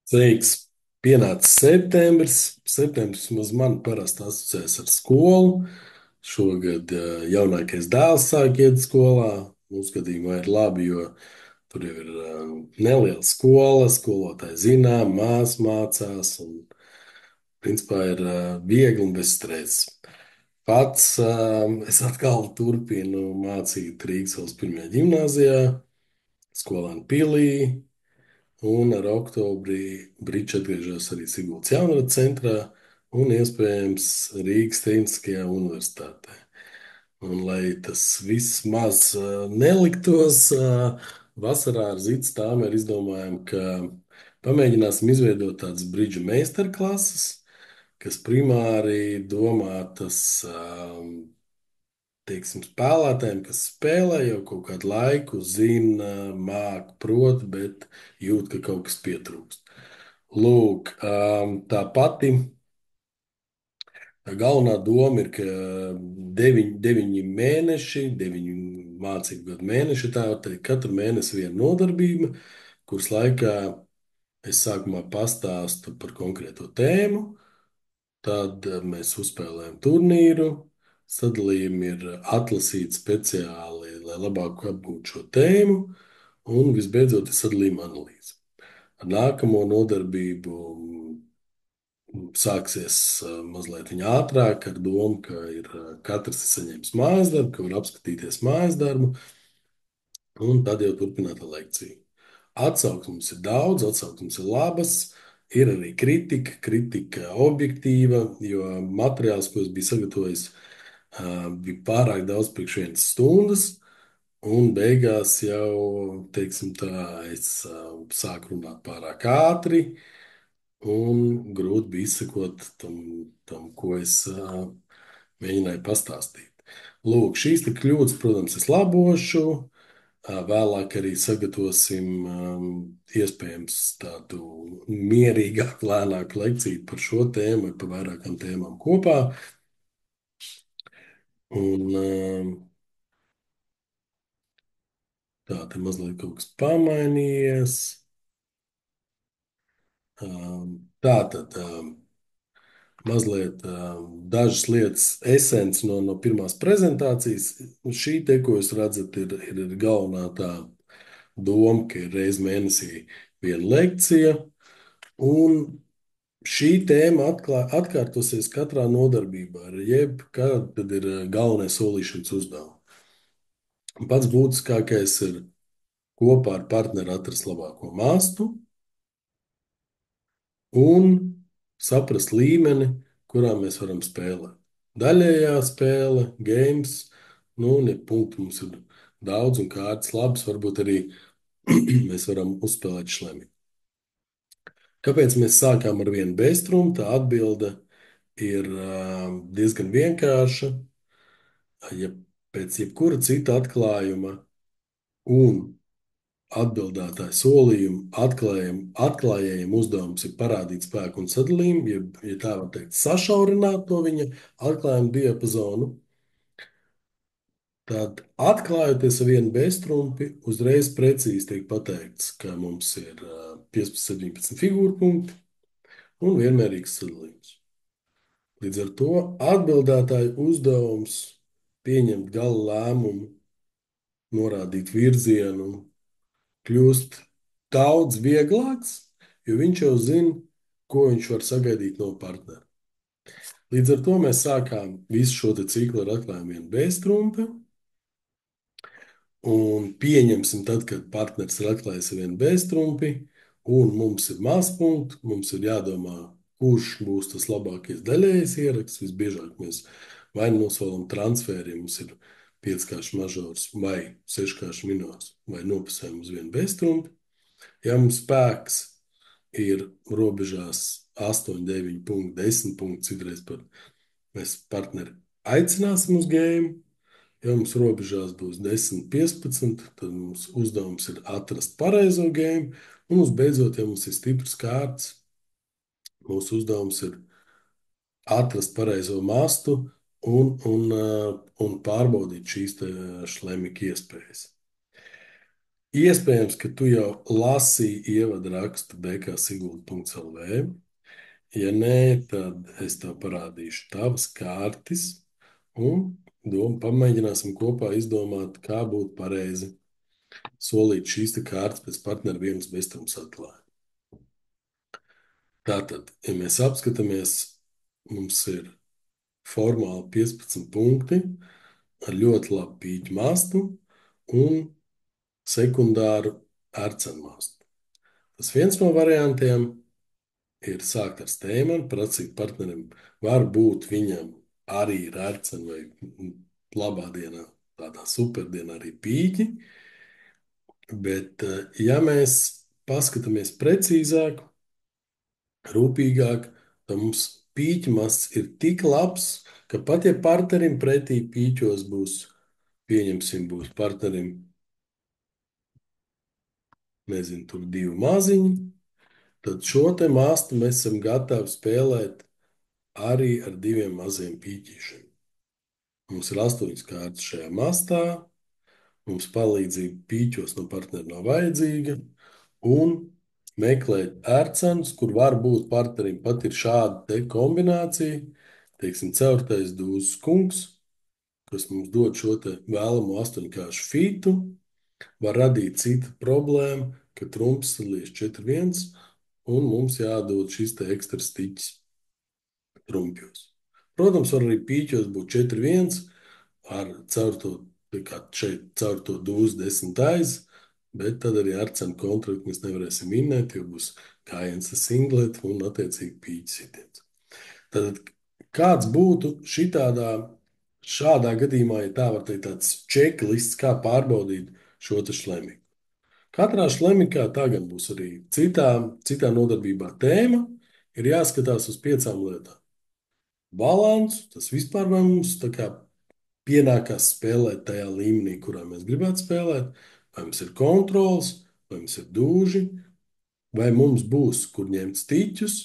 Sveiks! Pienācis septembris. Septembris mums man parasti asociēs ar skolu. Šogad jaunākais dēls sāk iet skolā. Mūsu gadījumā ir labi, jo tur jau ir neliela skola, skolotāji zinām, mācās, un principā ir viegli un bez stresa. Pats es atkal turpinu mācīt Rīgas valsts pirmajā gimnāzijā, skolēnu pilī. Un ar oktobrī Brīčs atgriežas arī Siguldas jaunradas centrā un iespējams Rīgas Tehniskajā universitātē. Un, lai tas viss maz neliktos, vasarā ar Zits tām ir izdomājām, ka pamēģināsim izveidot tādas brīdžu meistarklases, kas primāri domātas teiksim, spēlētājiem, kas spēlē jau kaut kādu laiku, zina, māca, prot, bet jūt, ka kaut kas pietrūkst. Lūk, tā pati galvenā doma ir, ka deviņi mēneši, deviņu mācību gadu mēneši, tā var teikt, katru mēnesi viena nodarbība, kuras laikā es sākumā pastāstu par konkrēto tēmu. Tad mēs uzspēlējam turnīru. Sadalījumi ir atlasīti speciāli, lai labāk apgūtu šo tēmu. Un visbeidzot, ir sadalījuma analīze. Ar nākamo nodarbību sāksies mazliet viņa ātrāk, ar domu, ka katrs ir saņēmis mājas darbu, ka var apskatīties mājas darbu, un tad jau turpināt ar lekciju. Atsauksmes ir daudz, atsauksmes ir labas. Ir arī kritika objektīva, jo materiāls, ko es biju sagatavojis, bija pārāk daudz priekš vienas stundas, un beigās jau, teiksim tā, es sāku runāt pārāk ātri, un grūti bija izsekot tam, ko es mēģināju pastāstīt. Lūk, šīs te kļūdas, protams, es labošu. Vēlāk arī sagatavosim iespējams tādu mierīgāku, lēnāku lekciju par šo tēmu vai par vairākām tēmām kopā. Un tā te mazliet kaut kas pamainījies. Tā tad mazliet dažas lietas, esence no pirmās prezentācijas. Šī te, ko jūs redzat, ir galvenā tā doma, ka ir reiz mēnesī viena lekcija. Un šī tēma atkārtosies katrā nodarbībā, ar jebkādu tad ir galvenais solīšanas uzdevums. Pats būtiskākais ir kopā ar partneri atrast labāko mastu un saprast līmeni, kurā mēs varam spēlēt. Daļējā spēle, games, nu, un ja punkti mums ir daudz un kārtas labas, varbūt arī mēs varam uzspēlēt šlemi. Kāpēc mēs sākām ar vienu beztrūmu? Tā atbilde ir diezgan vienkārša. Ja pēc jebkura cita atklājuma un atbildētāja solījuma atklājējiem uzdevums ir parādīt spēku un sadalījumu, ja tā var teikt, sašaurināt to viņa atklājuma diapazonu, tad atklājoties ar vienu beztrumpi, uzreiz precīzi tiek pateikts, ka mums ir 15, 17 figūru punkti un vienmērīgs sadalījums. Līdz ar to atbildētāju uzdevums pieņemt gala lēmumu, norādīt virzienu, kļūst daudz vieglāks, jo viņš jau zina, ko viņš var sagaidīt no partnera. Līdz ar to mēs sākām visu šo ciklu ar atklājumu vienu beztrumpi. Un pieņemsim, tad, kad partneris ir atklājis vienu beztrumpi, un mums ir mazpunkts, mums ir jādomā, kurš būs tas labākais daļējais ieraksts. Visbiežāk mēs vai nosolam transferi, ja mums ir pieckāršu mažors vai seškāršu minors, vai nopasējam uz vienu beztrumpi. Ja mums spēks ir robežās 8, 9 punkti, 10 punkti, citreiz pat mēs partneri aicināsim uz game. Ja mums robežās būs 10, 15, tad mums uzdevums ir atrast pareizo game. Un visbeidzot, ja mums ir stiprs kārts, mūsu uzdevums ir atrast pareizo mastu un pārbaudīt šīs šlemika iespējas. Iespējams, ka tu jau lasīji ievadu rakstu bksigulda.lv. Ja nē, tad es tev parādīšu tavas kārtas un pamēģināsim kopā izdomāt, kā būtu pareizi solīt šīs te kārtas pēc partneru vienas beztrums atklājuma. Tātad, ja mēs apskatāmies, mums ir formāli 15 punkti ar ļoti labu pīķu mastu un sekundāru ērcenu mastu. Tas viens no variantiem ir sākt ar stēmanu, prasīt partnerim, var būt viņam arī ir ērceni vai labā dienā, tādā superdienā arī pīķi, bet ja mēs paskatāmies precīzāk, rūpīgāk, tad mums pīķa masts ir tik labs, ka pat ja partnerim pretī pīķos būs, pieņemsim, būs partnerim, nezinu, tur divi maziņi, tad šo te mastu mēs esam gatavi spēlēt arī ar diviem maziem pīķīšiem. Mums ir 8 kārtas šajā mastā, mums palīdzība pīķos no partnera nav vajadzīga, un meklēt ērcenus, kur var būt partnerim pat ir šāda te kombinācija, teiksim, ceturtais dūzs kungs, kas mums dod šo te vēlamo 8 kāršu fītu, var radīt citu problēmu, ka trumps sadalīs 4-1, un mums jādod šis te ekstra stiķis trumpjos. Protams, var arī pīķos būt 4-1 ar caur to dūzu 10 aiz, bet tad arī ar cenu kontraktu mēs nevarēsim minēt, jo būs gājiens ar singletu un attiecīgi pīķis sitiens. Tad kāds būtu šādā gadījumā, ja tā var teikt, tāds čeklists, kā pārbaudīt šo te šlemiku? Katrā šlemikā tagad būs arī citā nodarbībā tēma, ir jāskatās uz 5 lietām. Balansu, tas vispār vai mums tā kā pienākās spēlēt tajā līmenī, kurā mēs gribētu spēlēt, vai mums ir kontrols, vai mums ir dūži, vai mums būs, kur ņemt stiķus,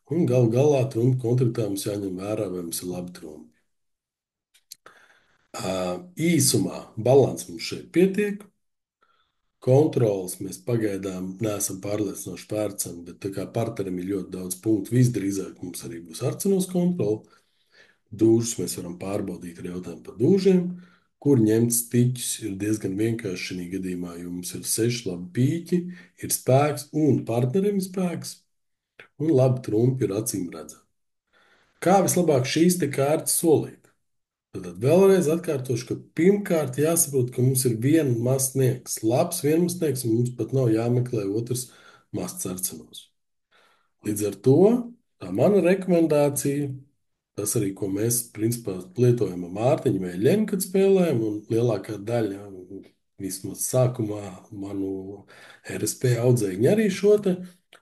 un gal galā trumpu kontraktā mums jāņem vērā, vai mums ir labi trumpi. Īsumā balans mums šeit pietiek. Kontrols mēs pagaidām neesam pārliecinoši pērcam, bet tā kā partnerim ir ļoti daudz punktu, visdrīzāk mums arī būs arcenos kontrola. Dūžus mēs varam pārbaudīt ar jautājumu par dūžiem, kur ņemt stiķus ir diezgan vienkārši šī gadījumā, jo mums ir 6 labi pīķi, ir spēks un partnerim ir spēks, un labi trumpi ir acīm redzami. Kā vislabāk šīs te kārtas solīt? Tad vēlreiz atkārtošu, ka pirmkārt jāsaprot, ka mums ir viena mastnieks, labs vienmastnieks, un mums pat nav jāmeklē otrs masts arcenos. Līdz ar to tā mana rekomendācija, tas arī, ko mēs principā lietojam ar Mārtiņu vai Ļenu, kad spēlējam, un lielākā daļa, vismaz sākumā, manu RSP audzēkņi arī šo te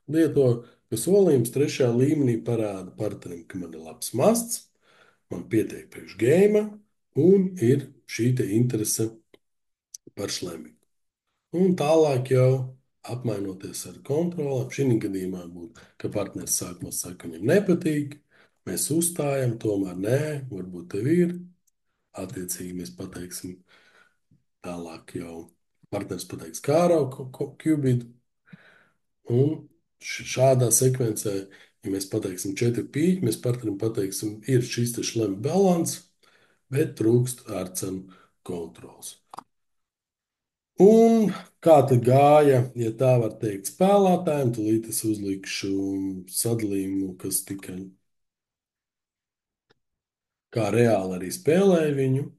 lieto, ka solījums 3. līmenī parāda partnerim, ka man ir labs masts, man pietiek priekš gēma, un ir šī te interese par šlemiku. Un tālāk jau apmainoties ar kontrolēm, šī gadījumā būtu, ka partneris sākumā saka, ka viņam nepatīk, mēs uzstājam, tomēr nē, varbūt tev ir. Attiecīgi mēs pateiksim tālāk jau partneris pateiks kārau kubidu, un šādā sekvencē, ja mēs pateiksim 4 pīķi, mēs partnerim pateiksim, ir šis te šlemi balans, bet trūkst ārcenu kontrols. Un kā tad gāja, ja tā var teikt, spēlētājiem, tūlīt es uzlikšu sadalījumu, kas tika kā reāli arī spēlēja viņu.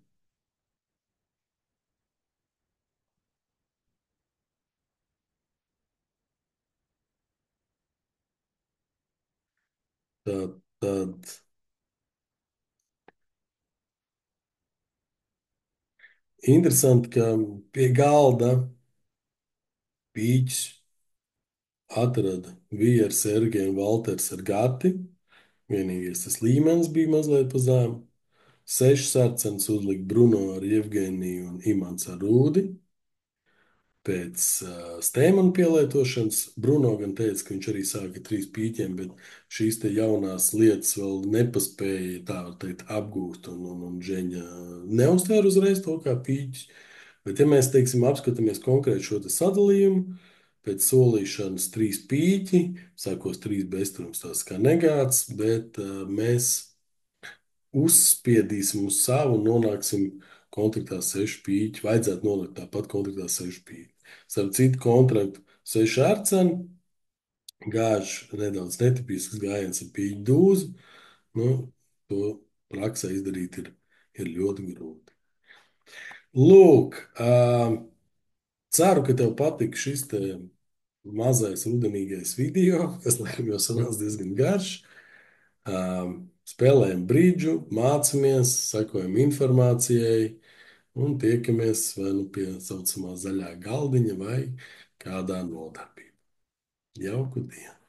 Tad interesanti, ka pie galda pīķis atrada Vija ar Sergeju un Valters ar Gati. Vienīgais tas līmenis bija mazliet pa zemu. 6 sarcenas uzlika Bruno ar Jevgeniju un Imants ar Rūdi. Pēc stēmana pielietošanas Bruno gan teica, ka viņš arī sāka 3 pīķiem, bet šīs te jaunās lietas vēl nepaspēja, tā var teikt, apgūt, un Dženja neuztvēra uzreiz to kā pīķis. Bet, ja mēs, teiksim, apskatāmies konkrēti šo te sadalījumu, pēc solīšanas trīs pīķi, sākos trīs bezturums, tas kā negāds, bet mēs uzspiedīsim uz savu un nonāksim kontaktā sešu pīķi. Vajadzētu nonākt tāpat kontaktā sešu pīķi. Starp citu kontraktu sešu ārcenu, gāž nedaudz netipisks gājiens ar pīķu dūzu. Nu, to praksē izdarīt ir ļoti grūti. Lūk, ceru, ka tev patika šis te mazais rudenīgais video, kas laikam jau sanāca diezgan garš. Spēlējam brīdžu, mācāmies, sekojam informācijai un tiekamies vai nu pie tā saucamā zaļā galdiņa vai kādā nodarbībā. Jauku dienu!